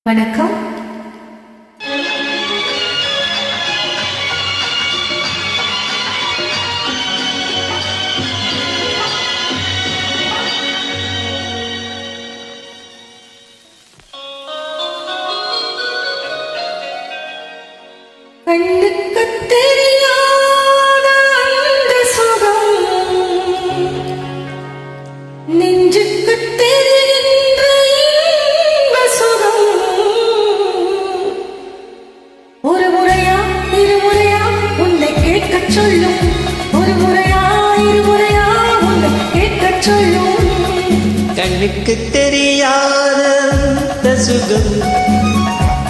வணக்கம். கண்ணுக்கு தெரியாத அந்த சுகம் நெஞ்சுக்கு தெரிகின்ற இன்ப சுகம் ஒரு முறையா இருமுறையா உன்னை கேட்கச் சொல்லும், ஒரு முறையா இருமுறையா உன்னை கேட்கச் சொல்லும். கண்ணுக்கு தெரியாத அந்த சுகம்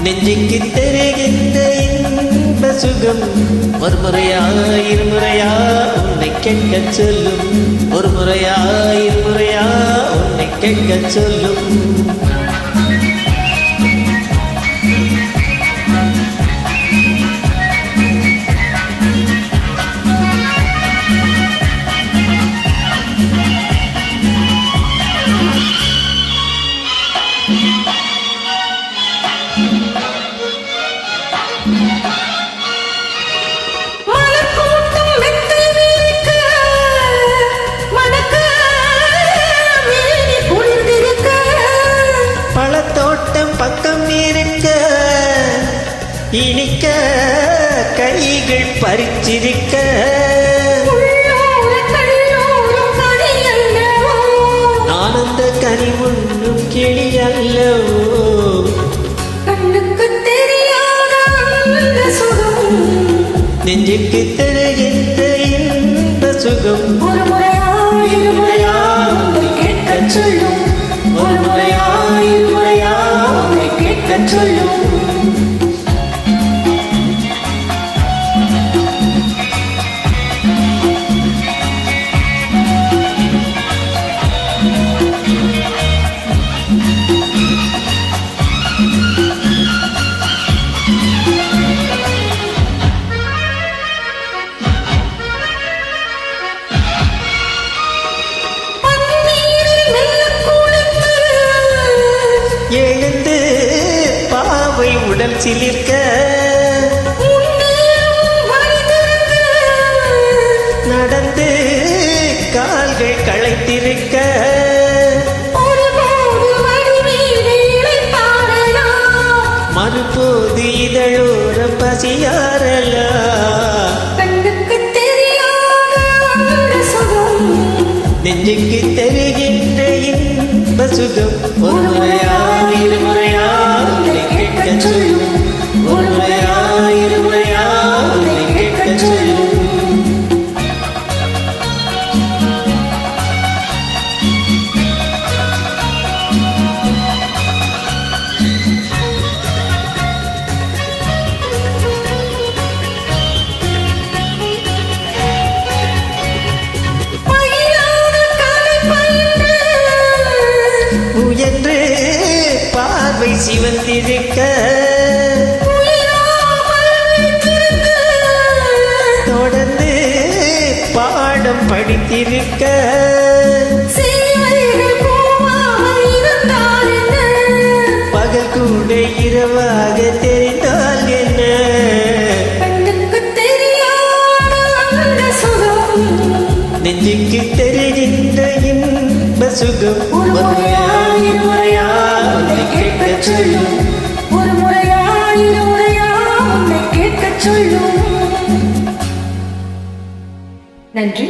நெஞ்சுக்கு தெரிகின்ற இன்ப சுகம் ஒரு முறையா இருமுறையா உன்னை கேட்கச் சொல்லும், ஒரு முறையா இருமுறையா உன்னை கேட்கச் சொல்லும். பக்கம் இருக்க இனிக்க கைகள் பறிச்சிருக்க நான் அந்த கனி ஒன்றும் கிளி அல்லவோ. கண்ணுக்கு தெரியாத அந்த சுகம் நெஞ்சுக்கு தெரிகின்ற இன்ப சுகம் ஒரு முறையா இருமுறையா உன்னை கேட்கச் சொல்லும், ஒரு முறையா இருமுறையா உன்னை கேட்கச் சொல்லும். எழுந்து பாவை உடல் சிலிர்க்க நடந்து கால்கள் களைத்திருக்க மறுபோது இதழோர பசியாரலா. கண்ணுக்கு தெரியாத அந்த சுகம் நெஞ்சுக்கு தெரிகின்ற இன்ப சுகம் ஒரு முறையா இருமுறையா உன்னை கேட்கச் சொல்லும், ஒரு முறையா இருமுறையா உன்னை கேட்கச் சொல்லும். முயன்று பார்வை சிவந்திருக்க தொடர்ந்து பாடம் படித்திருக்க பகல் கூட இரவாக தெரிந்தால் என்ன. கண்ணுக்கு தெரியாத அந்த சுகம் நெஞ்சுக்கு தெரிகின்ற இன்ப சுகம் ஒரு முறையா இருமுறையா உன்னை கேட்கச் சொல்லும், ஒரு முறையா இருமுறையா உன்னை கேட்கச் சொல்லும். நன்றி.